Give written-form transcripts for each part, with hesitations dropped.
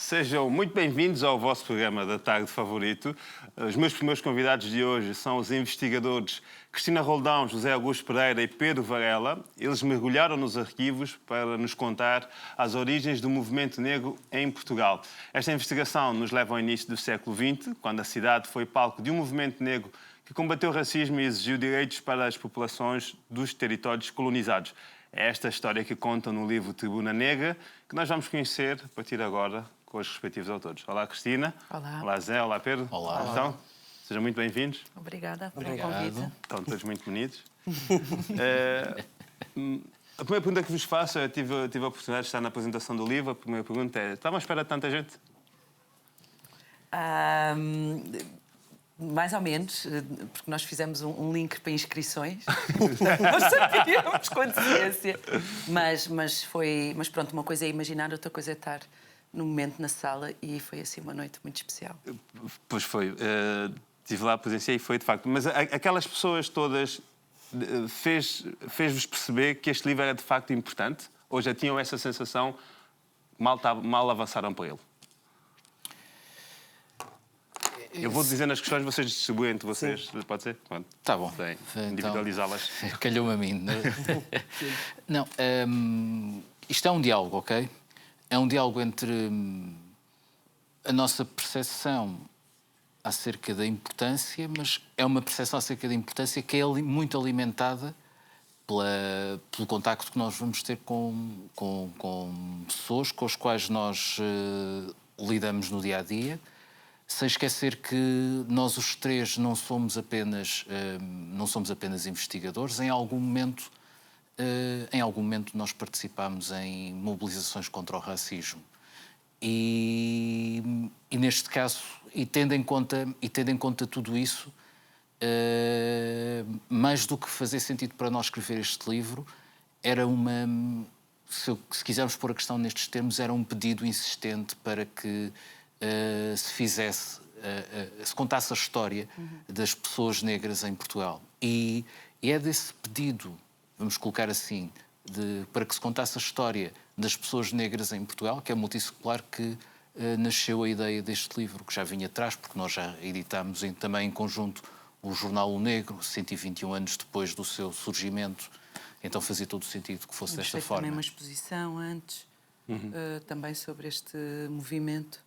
Sejam muito bem-vindos ao vosso programa da tarde favorito. Os meus primeiros convidados de hoje são os investigadores Cristina Roldão, José Augusto Pereira e Pedro Varela. Eles mergulharam nos arquivos para nos contar as origens do movimento negro em Portugal. Esta investigação nos leva ao início do século XX, quando a cidade foi palco de um movimento negro que combateu o racismo e exigiu direitos para as populações dos territórios colonizados. É esta história que contam no livro Tribuna Negra, que nós vamos conhecer a partir de agora com os respectivos autores. Olá, Cristina. Olá. Olá, Zé. Olá, Pedro. Olá. Então, sejam muito bem-vindos. Obrigada pelo convite. Estão todos muito bonitos. A primeira pergunta que vos faço, eu tive a oportunidade de estar na apresentação do livro. A primeira pergunta é: estavam à espera de tanta gente? Mais ou menos, porque nós fizemos um link para inscrições. Nós sabíamos com antecedência. Mas pronto, uma coisa é imaginar, outra coisa é estar no momento na sala, e foi assim uma noite muito especial. Pois foi. Estive lá, presenciei e foi de facto. Mas aquelas pessoas todas fez-vos perceber que este livro era de facto importante? Ou já tinham essa sensação, mal avançaram para ele? Eu vou dizendo as questões, vocês distribuem entre vocês. Sim. Pode ser? Pronto. Tá bom. Bem, individualizá-las. Então, calhou-me a mim. Não, isto é um diálogo, ok? É um diálogo entre a nossa percepção acerca da importância, mas é uma percepção acerca da importância que é muito alimentada pelo contacto que nós vamos ter com pessoas com as quais nós lidamos no dia-a-dia, sem esquecer que nós os três não somos apenas investigadores. Em algum momento nós participámos em mobilizações contra o racismo. E neste caso, e tendo em conta tudo isso, mais do que fazer sentido para nós escrever este livro, era se quisermos pôr a questão nestes termos, era um pedido insistente para que se contasse a história das pessoas negras em Portugal. E é desse pedido, vamos colocar assim, para que se contasse a história das pessoas negras em Portugal, que é multissecular, que nasceu a ideia deste livro, que já vinha atrás, porque nós já editámos também em conjunto o jornal O Negro, 121 anos depois do seu surgimento. Então fazia todo o sentido que fosse desta forma. Também uma exposição antes, também sobre este movimento.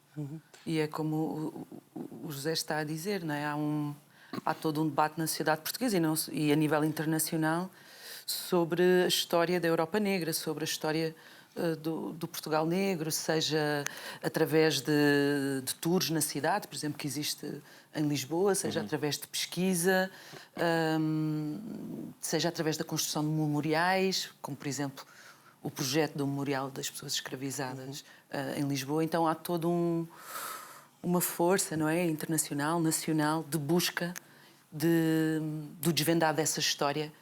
E é como o José está a dizer, não é? Há todo um debate na sociedade portuguesa e a nível internacional sobre a história da Europa Negra, sobre a história do Portugal Negro, seja através de tours na cidade, por exemplo, que existe em Lisboa, seja através de pesquisa, seja através da construção de memoriais, como, por exemplo, o projeto do Memorial das Pessoas Escravizadas em Lisboa. Então há toda uma força, não é, internacional, nacional, de busca do desvendar dessa história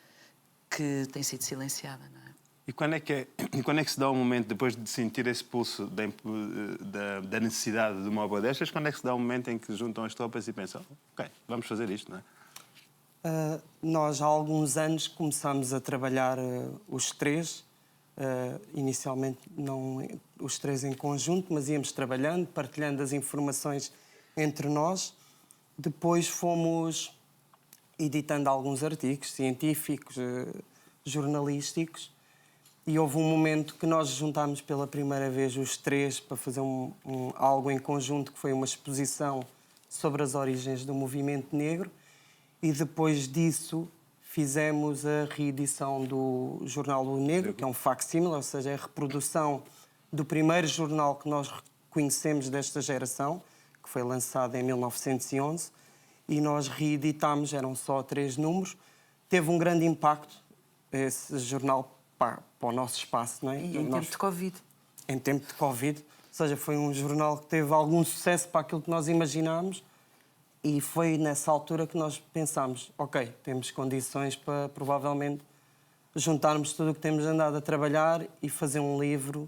que tem sido silenciada, não é? E quando é que se dá o momento, depois de sentir esse pulso da necessidade de uma obra destas, quando é que se dá o momento em que juntam as tropas e pensam: ok, vamos fazer isto, não é? Nós há alguns anos começámos a trabalhar os três. Inicialmente não os três em conjunto, mas íamos trabalhando, partilhando as informações entre nós. Depois fomos editando alguns artigos científicos, jornalísticos, e houve um momento que nós juntámos pela primeira vez os três para fazer algo em conjunto, que foi uma exposição sobre as origens do movimento negro, e depois disso fizemos a reedição do Jornal O Negro, que é um facsímile, ou seja, é a reprodução do primeiro jornal que nós conhecemos desta geração, que foi lançado em 1911, e nós reeditámos, eram só 3 números. Teve um grande impacto esse jornal para o nosso espaço, não é? E em tempo de Covid. Em tempo de Covid, ou seja, foi um jornal que teve algum sucesso para aquilo que nós imaginámos. E foi nessa altura que nós pensámos: ok, temos condições para provavelmente juntarmos tudo o que temos andado a trabalhar e fazer um livro.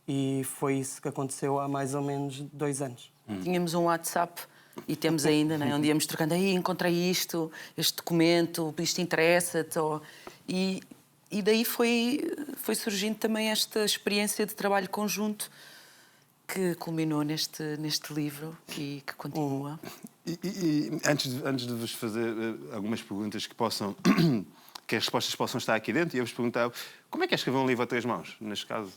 E foi isso que aconteceu há mais ou menos 2 anos. Tínhamos um WhatsApp, e temos ainda, não é? Onde íamos trocando: aí encontrei isto, este documento, isto interessa-te. E daí foi surgindo também esta experiência de trabalho conjunto que culminou neste livro e que continua. Antes de vos fazer algumas perguntas que possam... que as respostas possam estar aqui dentro, e eu vos perguntava como é que é escrever um livro a 3 mãos, neste caso?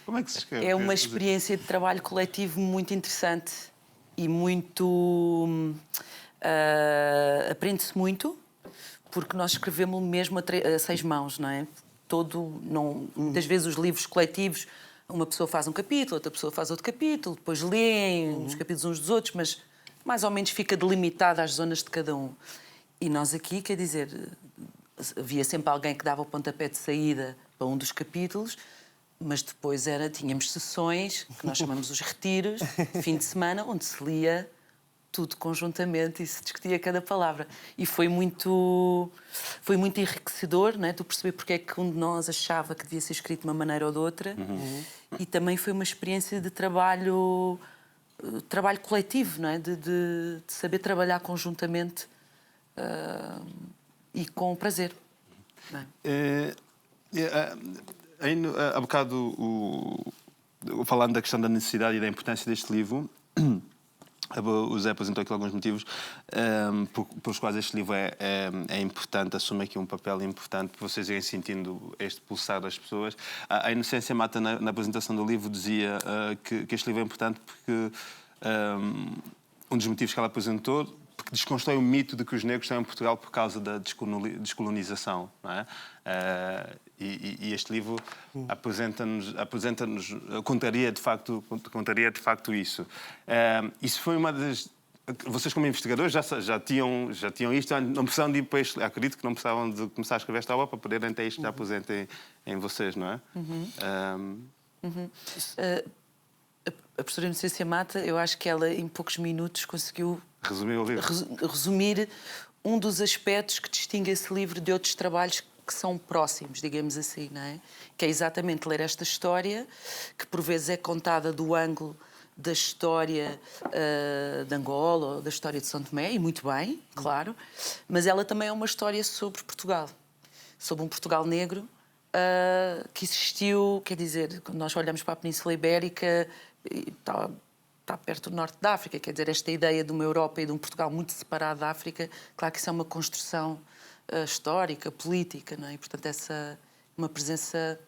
Como é que se escreve? É uma experiência de trabalho coletivo muito interessante e muito... aprende-se muito, porque nós escrevemos mesmo a 6 mãos, não é? Muitas vezes os livros coletivos, uma pessoa faz um capítulo, outra pessoa faz outro capítulo, depois leem os capítulos uns dos outros, mas mais ou menos fica delimitado às zonas de cada um. E nós aqui, quer dizer, havia sempre alguém que dava o pontapé de saída para um dos capítulos, mas depois tínhamos sessões, que nós chamamos os retiros, fim de semana, onde se lia tudo conjuntamente e se discutia cada palavra. E foi muito enriquecedor, não é? Tu perceber porque é que um de nós achava que devia ser escrito de uma maneira ou de outra. E também foi uma experiência de trabalho coletivo, não é? De saber trabalhar conjuntamente e com prazer. Não é? Há bocado, falando da questão da necessidade e da importância deste livro, o Zé apresentou aqui alguns motivos pelos quais este livro é importante, assume aqui um papel importante para vocês irem sentindo este pulsar das pessoas. A Inocência Mata, na apresentação do livro, dizia que este livro é importante porque um dos motivos que ela apresentou, porque desconstrói o mito de que os negros estão em Portugal por causa da descolonização, não é? E este livro apresenta-nos, contraria de facto isso. Isso foi uma das... Vocês, como investigadores, já tinham isto, não precisavam de ir para este... Acredito que não precisavam de começar a escrever esta obra para poderem ter isto já presente em vocês, não é? A professora Inocência Mata, eu acho que ela, em poucos minutos, conseguiu resumir um dos aspectos que distingue esse livro de outros trabalhos que são próximos, digamos assim, não é? Que é exatamente ler esta história, que por vezes é contada do ângulo da história de Angola ou da história de São Tomé, e muito bem, claro, mas ela também é uma história sobre Portugal, sobre um Portugal negro que existiu, quer dizer, quando nós olhamos para a Península Ibérica, está perto do norte da África, quer dizer, esta ideia de uma Europa e de um Portugal muito separado da África, claro que isso é uma construção histórica, política, não é? E, portanto, uma presença,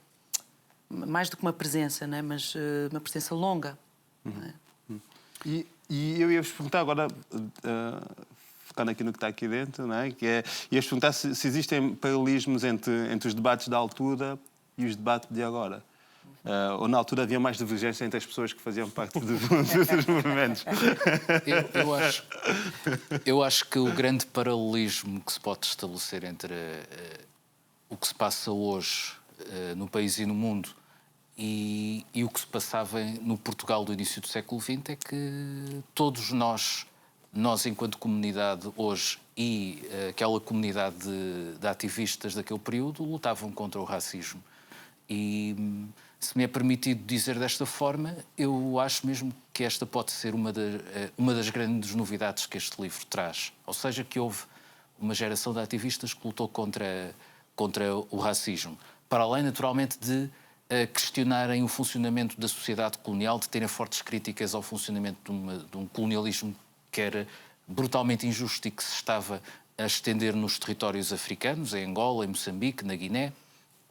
mais do que uma presença, não é? Mas uma presença longa. Não é? E eu ia-vos perguntar agora, focando aqui no que está aqui dentro, não é? Ia-vos perguntar se existem paralelismos entre os debates da altura e os debates de agora. Ou na altura havia mais divergência entre as pessoas que faziam parte dos movimentos? Eu acho que o grande paralelismo que se pode estabelecer entre o que se passa hoje no país e no mundo e o que se passava no Portugal do início do século XX é que todos nós enquanto comunidade hoje e aquela comunidade de ativistas daquele período lutavam contra o racismo. E, se me é permitido dizer desta forma, eu acho mesmo que esta pode ser uma das grandes novidades que este livro traz. Ou seja, que houve uma geração de ativistas que lutou contra o racismo. Para além, naturalmente, de questionarem o funcionamento da sociedade colonial, de terem fortes críticas ao funcionamento de um colonialismo que era brutalmente injusto e que se estava a estender nos territórios africanos, em Angola, em Moçambique, na Guiné,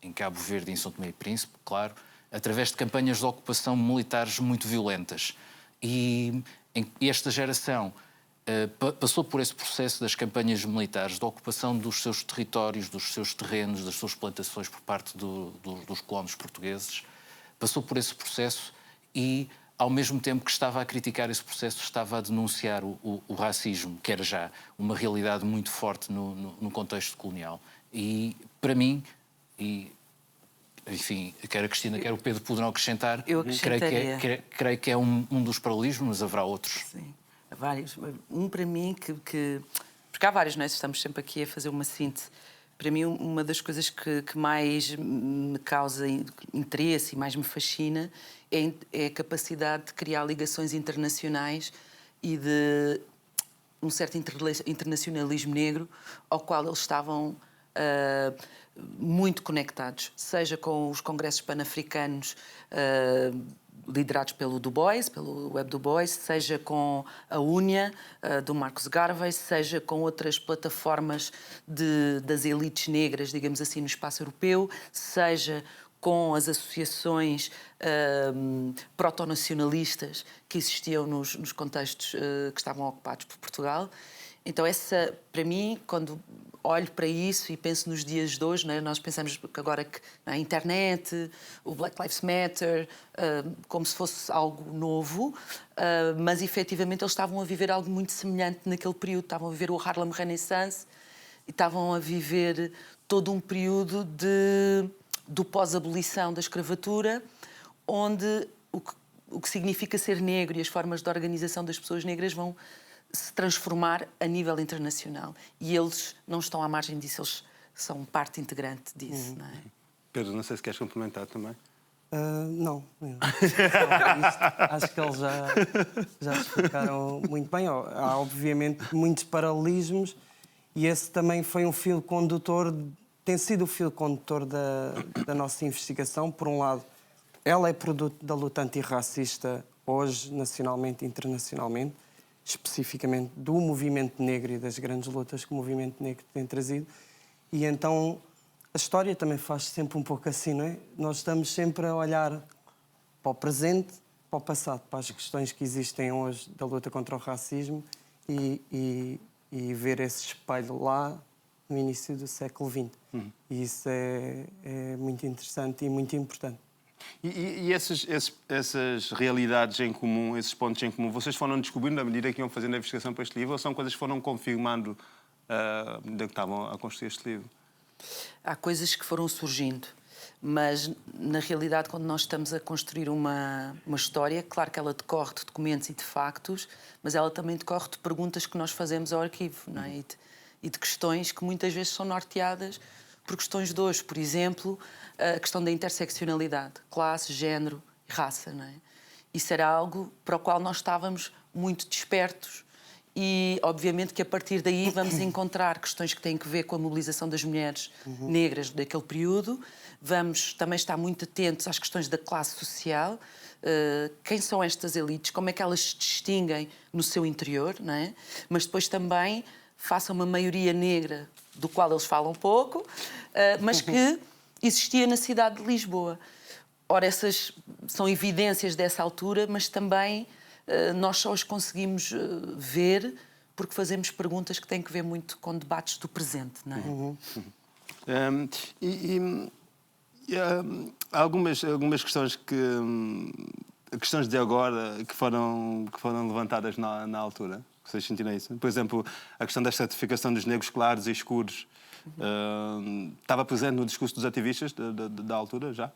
em Cabo Verde e em São Tomé e Príncipe, claro, através de campanhas de ocupação militares muito violentas. E esta geração passou por esse processo das campanhas militares, de ocupação dos seus territórios, dos seus terrenos, das suas plantações por parte dos colonos portugueses, passou por esse processo e, ao mesmo tempo que estava a criticar esse processo, estava a denunciar o racismo, que era já uma realidade muito forte no contexto colonial. E, para mim, enfim, quer a Cristina, quer o Pedro poderão acrescentar. Eu acrescentaria. Creio que é um dos paralelismos, mas haverá outros. Sim, há vários. Um para mim porque há vários, não é? Estamos sempre aqui a fazer uma síntese. Para mim, uma das coisas que mais me causa interesse e mais me fascina é a capacidade de criar ligações internacionais e de um certo internacionalismo negro ao qual eles estavam muito conectados, seja com os congressos pan-africanos liderados pelo Du Bois, pelo Web Du Bois, seja com a UNIA, do Marcos Garvey, seja com outras plataformas das elites negras, digamos assim, no espaço europeu, seja com as associações proto-nacionalistas que existiam nos contextos que estavam ocupados por Portugal. Então, para mim, quando olho para isso e penso nos dias de hoje, nós pensamos que agora que a internet, o Black Lives Matter, como se fosse algo novo, mas efetivamente eles estavam a viver algo muito semelhante naquele período. Estavam a viver o Harlem Renaissance e estavam a viver todo um período do pós-abolição da escravatura, onde o que significa ser negro e as formas de organização das pessoas negras vão se transformar a nível internacional. E eles não estão à margem disso, eles são parte integrante disso. Não é? Pedro, não sei se queres complementar também. Não. Acho que eles já explicaram muito bem. Há, obviamente, muitos paralelismos e esse também foi um fio condutor, tem sido o fio condutor da nossa investigação. Por um lado, ela é produto da luta antirracista hoje, nacionalmente e internacionalmente, especificamente do movimento negro e das grandes lutas que o movimento negro tem trazido. E então a história também faz sempre um pouco assim, não é? Nós estamos sempre a olhar para o presente, para o passado, para as questões que existem hoje da luta contra o racismo e ver esse espelho lá no início do século XX. E isso é muito interessante e muito importante. E essas realidades em comum, esses pontos em comum, vocês foram descobrindo à medida que iam fazendo a investigação para este livro ou são coisas que foram confirmando à medida que estavam a construir este livro? Há coisas que foram surgindo, mas na realidade, quando nós estamos a construir uma história, claro que ela decorre de documentos e de factos, mas ela também decorre de perguntas que nós fazemos ao arquivo, não é? E de questões que muitas vezes são norteadas por questões de hoje. Por exemplo, a questão da interseccionalidade, classe, género e raça, não é? Isso era algo para o qual nós estávamos muito despertos e, obviamente, que a partir daí vamos encontrar questões que têm a ver com a mobilização das mulheres negras daquele período. Vamos também estar muito atentos às questões da classe social, quem são estas elites, como é que elas se distinguem no seu interior, não é? Mas depois também faça uma maioria negra, do qual eles falam pouco, mas que existia na cidade de Lisboa. Ora, essas são evidências dessa altura, mas também nós só as conseguimos ver porque fazemos perguntas que têm a ver muito com debates do presente, não é? Há algumas questões questões de agora que foram levantadas na altura. Vocês sentiram isso? Por exemplo, a questão da certificação dos negros claros e escuros estava presente no discurso dos ativistas da altura já?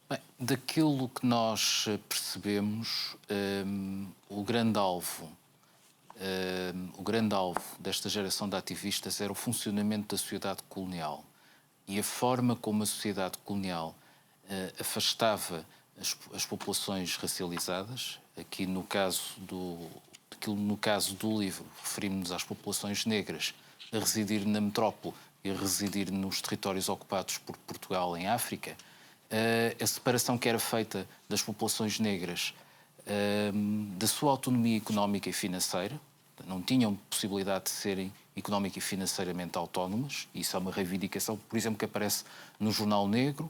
Bem, daquilo que nós percebemos, o grande alvo desta geração de ativistas era o funcionamento da sociedade colonial e a forma como a sociedade colonial afastava as populações racializadas. Aqui no caso do livro referimos-nos às populações negras a residir na metrópole e a residir nos territórios ocupados por Portugal em África. A separação que era feita das populações negras da sua autonomia económica e financeira, não tinham possibilidade de serem económica e financeiramente autónomas, isso é uma reivindicação, por exemplo, que aparece no Jornal Negro.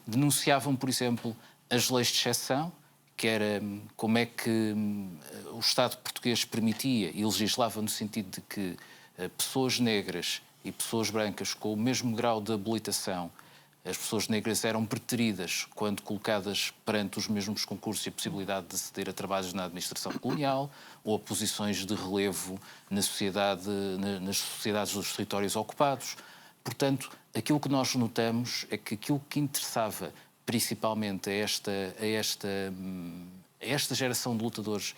Denunciavam, por exemplo, as leis de exceção, que era como é que o Estado português permitia e legislava no sentido de que pessoas negras e pessoas brancas com o mesmo grau de habilitação, as pessoas negras eram preteridas quando colocadas perante os mesmos concursos e a possibilidade de aceder a trabalhos na administração colonial ou a posições de relevo nas sociedades dos territórios ocupados. Portanto, aquilo que nós notamos é que aquilo que interessava principalmente a esta geração de lutadores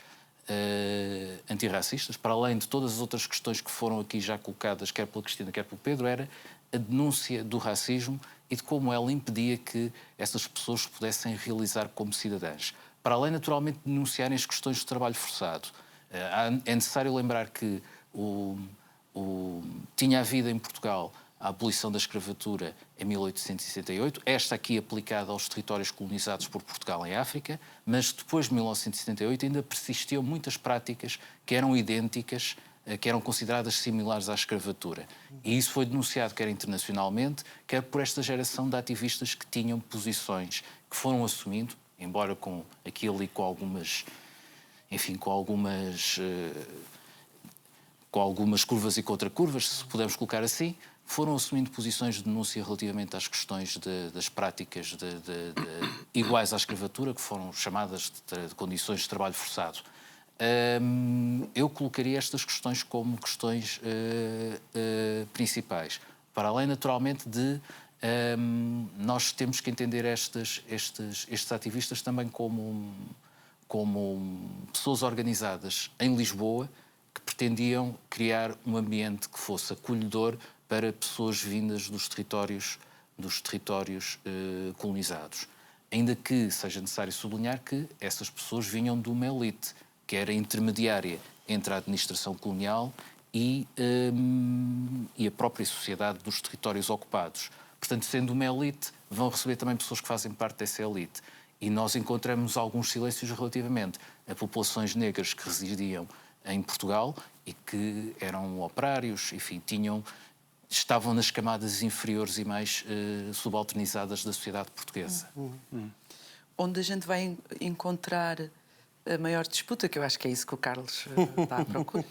antirracistas, para além de todas as outras questões que foram aqui já colocadas, quer pela Cristina, quer pelo Pedro, era a denúncia do racismo e de como ela impedia que essas pessoas se pudessem realizar como cidadãs. Para além, naturalmente, de denunciarem as questões de trabalho forçado. É necessário lembrar que Tinha havido em Portugal a abolição da escravatura em 1868, esta aqui aplicada aos territórios colonizados por Portugal em África, mas depois de 1978 ainda persistiam muitas práticas que eram idênticas, que eram consideradas similares à escravatura. E isso foi denunciado quer internacionalmente, quer por esta geração de ativistas que tinham posições que foram assumindo, embora com aquilo e com algumas, enfim, com algumas curvas e contracurvas, se pudermos colocar assim, foram assumindo posições de denúncia relativamente às questões das práticas iguais à escravatura, que foram chamadas de condições de trabalho forçado. Eu colocaria estas questões como questões principais. Para além, naturalmente, de nós temos que entender estes ativistas também como pessoas organizadas em Lisboa que pretendiam criar um ambiente que fosse acolhedor para pessoas vindas dos territórios colonizados. Ainda que seja necessário sublinhar que essas pessoas vinham de uma elite, que era intermediária entre a administração colonial e a própria sociedade dos territórios ocupados. Portanto, sendo uma elite, vão receber também pessoas que fazem parte dessa elite. E nós encontramos alguns silêncios relativamente a populações negras que residiam em Portugal e que eram operários, enfim, estavam nas camadas inferiores e mais subalternizadas da sociedade portuguesa. Onde a gente vai encontrar a maior disputa, que eu acho que é isso que o Carlos está à procura,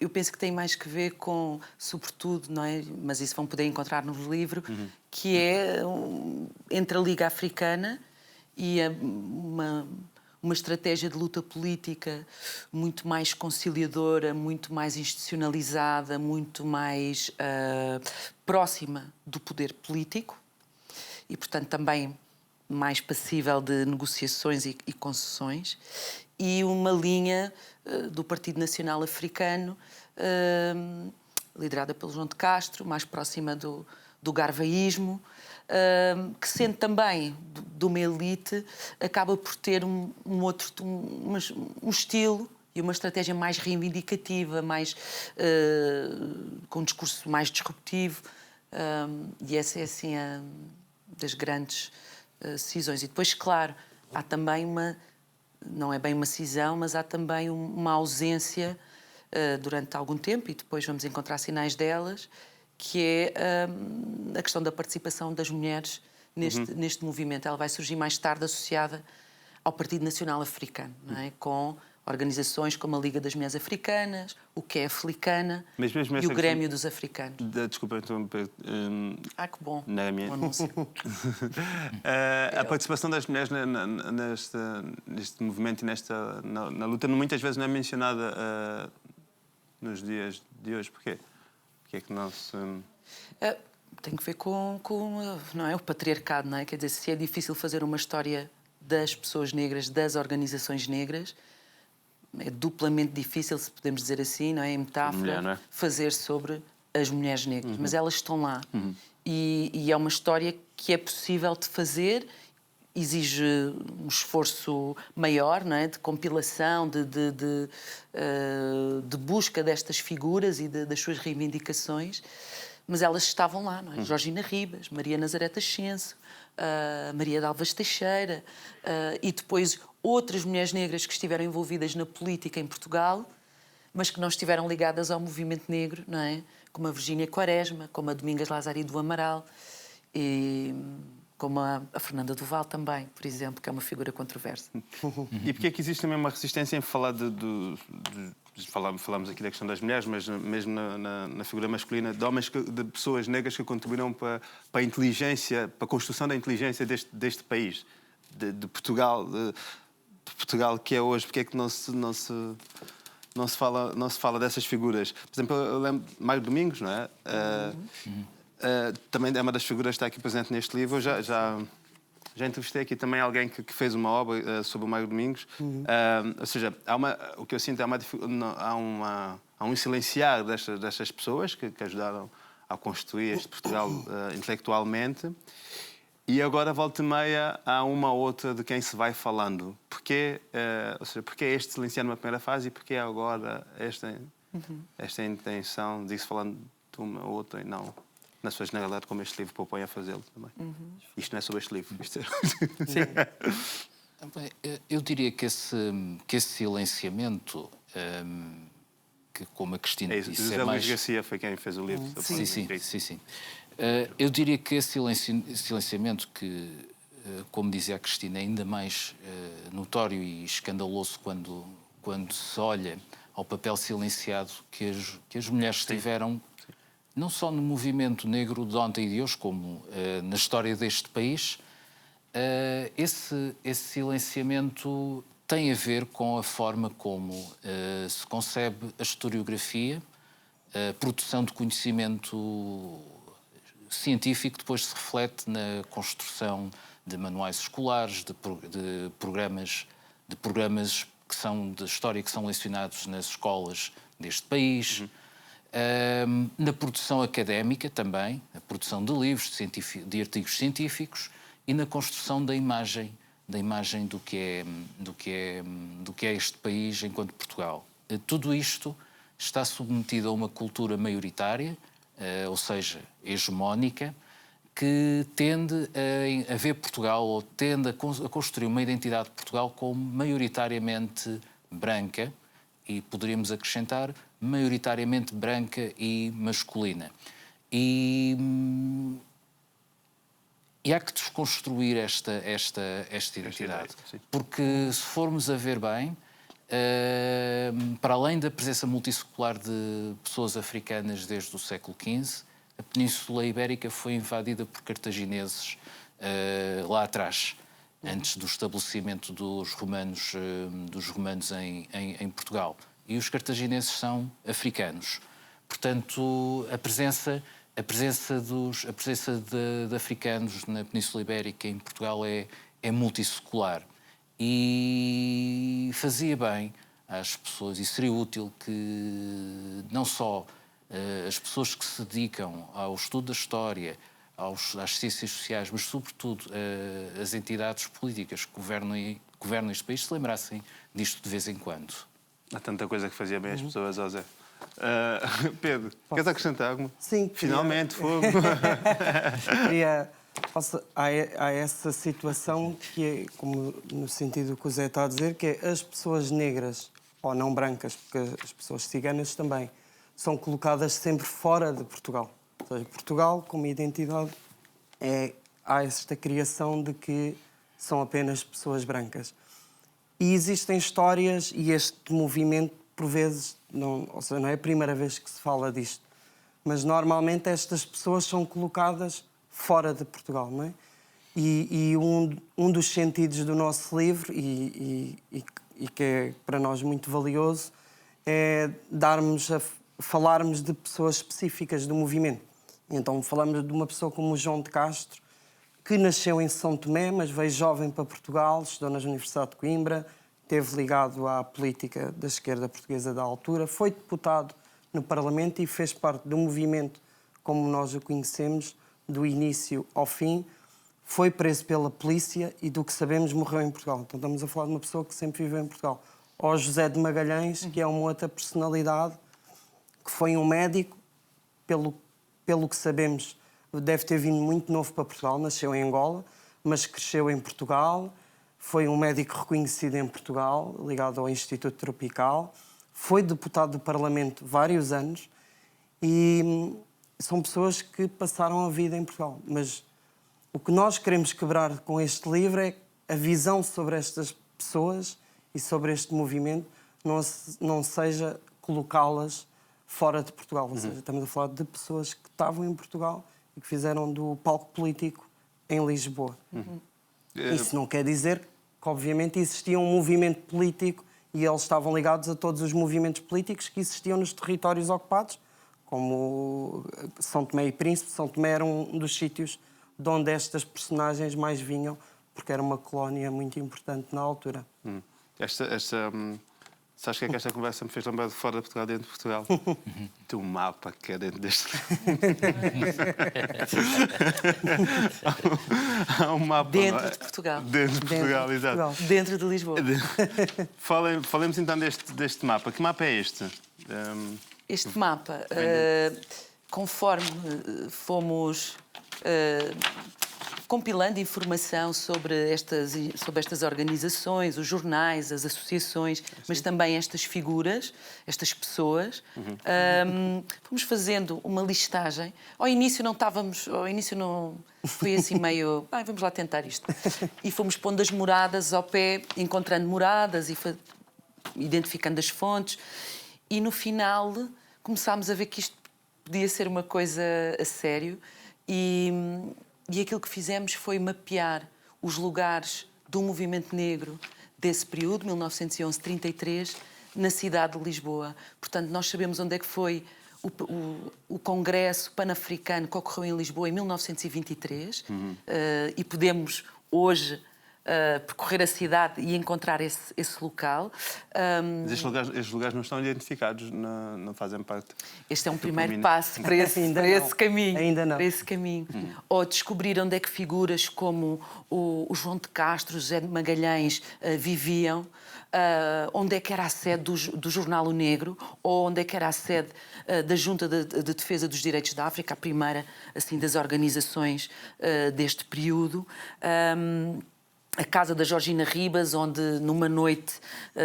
eu penso que tem mais que ver com, sobretudo, não é? Mas isso vão poder encontrar no livro, que é entre a Liga Africana e uma estratégia de luta política muito mais conciliadora, muito mais institucionalizada, muito mais próxima do poder político e, portanto, também mais passível de negociações e concessões, e uma linha do Partido Nacional Africano, liderada pelo João de Castro, mais próxima do garvaísmo, que sendo também de uma elite, acaba por ter um estilo e uma estratégia mais reivindicativa, com um discurso mais disruptivo, e essa é assim das grandes cisões. E depois, claro, há também não é bem uma cisão, mas há também uma ausência durante algum tempo, e depois vamos encontrar sinais delas, que é a questão da participação das mulheres neste movimento. Ela vai surgir mais tarde associada ao Partido Nacional Africano, não é? Com organizações como a Liga das Mulheres Africanas, o que é Africana e o Grêmio dos Africanos. Desculpa interromper. Que bom. Não é a minha. A participação das mulheres neste movimento e na luta muitas vezes não é mencionada nos dias de hoje. Porquê? Porque é que não se... Tem que ver com não é, o patriarcado, não é? Quer dizer, se é difícil fazer uma história das pessoas negras, das organizações negras, é duplamente difícil, se podemos dizer assim, não é? Em metáfora, mulher, não é? fazer sobre as mulheres negras. Mas elas estão lá. E é uma história que é possível de fazer, exige um esforço maior, não é? De compilação, de busca destas figuras e das suas reivindicações. Mas elas estavam lá, não é? Georgina Ribas, Maria Nazareta Ascenso, Maria de Alves Teixeira, e depois outras mulheres negras que estiveram envolvidas na política em Portugal, mas que não estiveram ligadas ao movimento negro, não é? Como a Virgínia Quaresma, como a Domingas Lazari do Amaral, e como a Fernanda Duval também, por exemplo, que é uma figura controversa. E porquê é que existe também uma resistência em falar falamos aqui da questão das mulheres, mas mesmo na figura masculina, de homens, de pessoas negras que contribuíram para a inteligência, para a construção da inteligência deste país, de Portugal, Portugal que é hoje. Porque é que não se fala dessas figuras? Por exemplo, eu lembro de Mário Domingos, não é? Também é uma das figuras que está aqui presente neste livro. Eu já entrevistei aqui também alguém que fez uma obra sobre o Mário Domingos. Ou seja, o que eu sinto há um silenciar destas pessoas que ajudaram a construir este Portugal intelectualmente. E agora, volta e meia, há uma ou outra de quem se vai falando. Porquê, ou seja, porquê este silenciar numa primeira fase e porquê agora esta intenção de ir-se falando de uma ou outra e não, na sua generalidade, como este livro propõe a fazê-lo também? Isto não é sobre este livro. Isto é... Bem, eu diria que esse silenciamento, que como a Cristina disse, José é mais... Luís Garcia foi quem fez o livro. Sim. Eu diria que esse silenciamento que, como dizia a Cristina, é ainda mais notório e escandaloso quando se olha ao papel silenciado que as mulheres tiveram, não só no movimento negro de ontem e de hoje, como na história deste país. Esse silenciamento tem a ver com a forma como se concebe a historiografia, a produção de conhecimento científico depois se reflete na construção de manuais escolares, de programas que são de história que são lecionados nas escolas deste país, na produção académica também, na produção de livros, de artigos científicos e na construção da imagem do que é este país enquanto Portugal. Tudo isto está submetido a uma cultura maioritária, ou seja, hegemónica, que tende a ver Portugal, ou tende a construir uma identidade de Portugal como maioritariamente branca, e poderíamos acrescentar maioritariamente branca e masculina. E há que desconstruir esta identidade. Porque, se formos a ver bem, para além da presença multissecular de pessoas africanas desde o século XV, a Península Ibérica foi invadida por cartagineses lá atrás, antes do estabelecimento dos romanos em Portugal. E os cartagineses são africanos. Portanto, a presença de africanos na Península Ibérica e em Portugal é multissecular. E fazia bem às pessoas, e seria útil que não só as pessoas que se dedicam ao estudo da história, às ciências sociais, mas sobretudo as entidades políticas que governam este país se lembrassem disto de vez em quando. Há tanta coisa que fazia bem as pessoas, José. Pedro, queres acrescentar alguma? Sim. Finalmente, fogo. Há essa situação que é, como no sentido que o Zé está a dizer, que é as pessoas negras, ou não brancas, porque as pessoas ciganas também, são colocadas sempre fora de Portugal. Ou seja, Portugal, como identidade, há esta criação de que são apenas pessoas brancas. E existem histórias, e este movimento, por vezes, não é a primeira vez que se fala disto, mas normalmente estas pessoas são colocadas fora de Portugal, não é? E um dos sentidos do nosso livro, e que é para nós muito valioso, é falarmos de pessoas específicas do movimento. Então falamos de uma pessoa como o João de Castro, que nasceu em São Tomé, mas veio jovem para Portugal, estudou na Universidade de Coimbra, esteve ligado à política da esquerda portuguesa da altura, foi deputado no Parlamento e fez parte do movimento como nós o conhecemos, do início ao fim. Foi preso pela polícia e, do que sabemos, morreu em Portugal. Então estamos a falar de uma pessoa que sempre viveu em Portugal. Ou José de Magalhães, que é uma outra personalidade, que foi um médico, pelo que sabemos, deve ter vindo muito novo para Portugal, nasceu em Angola, mas cresceu em Portugal, foi um médico reconhecido em Portugal, ligado ao Instituto Tropical, foi deputado do Parlamento vários anos e são pessoas que passaram a vida em Portugal. Mas o que nós queremos quebrar com este livro é a visão sobre estas pessoas e sobre este movimento não seja colocá-las fora de Portugal. Ou seja, estamos a falar de pessoas que estavam em Portugal e que fizeram do palco político em Lisboa. Isso não quer dizer que, obviamente, existia um movimento político e eles estavam ligados a todos os movimentos políticos que existiam nos territórios ocupados, como São Tomé e Príncipe. São Tomé era um dos sítios de onde estas personagens mais vinham, porque era uma colónia muito importante na altura. Sabes o que é que esta conversa me fez lembrar de fora de Portugal, dentro de Portugal? Do mapa que é dentro deste Há um mapa. Dentro não é? de Portugal. Dentro de Portugal, de exato. Portugal. Dentro de Lisboa. Falemos então deste mapa. Que mapa é este? Este mapa, conforme fomos compilando informação sobre estas organizações, os jornais, as associações, mas também estas figuras, estas pessoas, fomos fazendo uma listagem. Ao início não foi assim meio, vamos lá tentar isto. E fomos pondo as moradas ao pé, encontrando moradas e identificando as fontes. E no final começámos a ver que isto podia ser uma coisa a sério e aquilo que fizemos foi mapear os lugares do movimento negro desse período, 1911-33, na cidade de Lisboa. Portanto, nós sabemos onde é que foi o Congresso Pan-Africano que ocorreu em Lisboa em 1923 e podemos hoje percorrer a cidade e encontrar esse local. Mas estes lugares não estão identificados, não fazem parte. Este é um do primeiro caminho. passo para esse caminho. Ainda não. Para esse caminho. Ou descobrir onde é que figuras como o João de Castro, José de Magalhães viviam, onde é que era a sede do Jornal O Negro, ou onde é que era a sede da Junta de Defesa dos Direitos da África, a primeira assim, das organizações deste período. A casa da Georgina Ribas, onde numa noite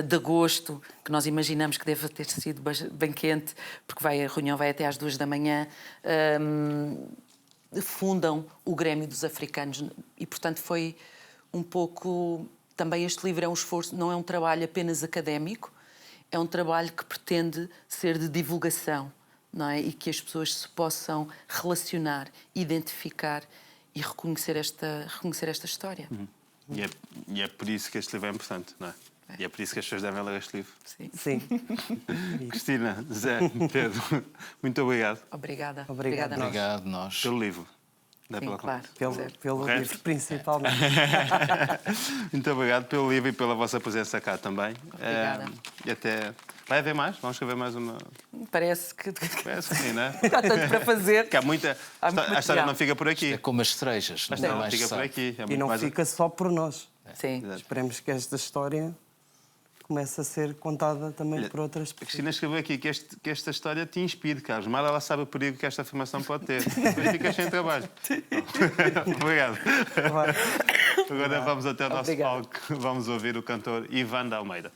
de agosto, que nós imaginamos que deve ter sido bem quente, porque a reunião vai até às 2 da manhã, fundam o Grêmio dos Africanos. E, portanto, foi um pouco... Também este livro é um esforço, não é um trabalho apenas académico, é um trabalho que pretende ser de divulgação, não é? E que as pessoas se possam relacionar, identificar e reconhecer esta história. E é por isso que este livro é importante, não é? E é por isso que as pessoas devem ler este livro. Sim. Cristina, Zé, Pedro, muito obrigado. Obrigada. Obrigado. Obrigado, nós. Pelo livro. Não é Sim, pela claro. Pelo Correto? livro, principalmente. Muito obrigado pelo livro e pela vossa presença cá também. Obrigada. E até... Vai haver mais? Vamos escrever mais uma... Parece que Parece que sim, não é? há tanto para fazer. Que há muita... Há muito A história material. não fica por É aqui. como as cerejas, Mas nunca não mais fica se por sabe. aqui. É E muito não mais... fica só por nós. Sim. Esperemos que esta história comece a ser contada também por outras A pessoas. Cristina escreveu aqui que esta história te inspire, Carlos. Mas ela sabe o perigo que esta afirmação pode ter. Depois ficas sem trabalho. Obrigado. Agora vamos até o nosso Obrigada. palco. Vamos ouvir o cantor Ivan de Almeida.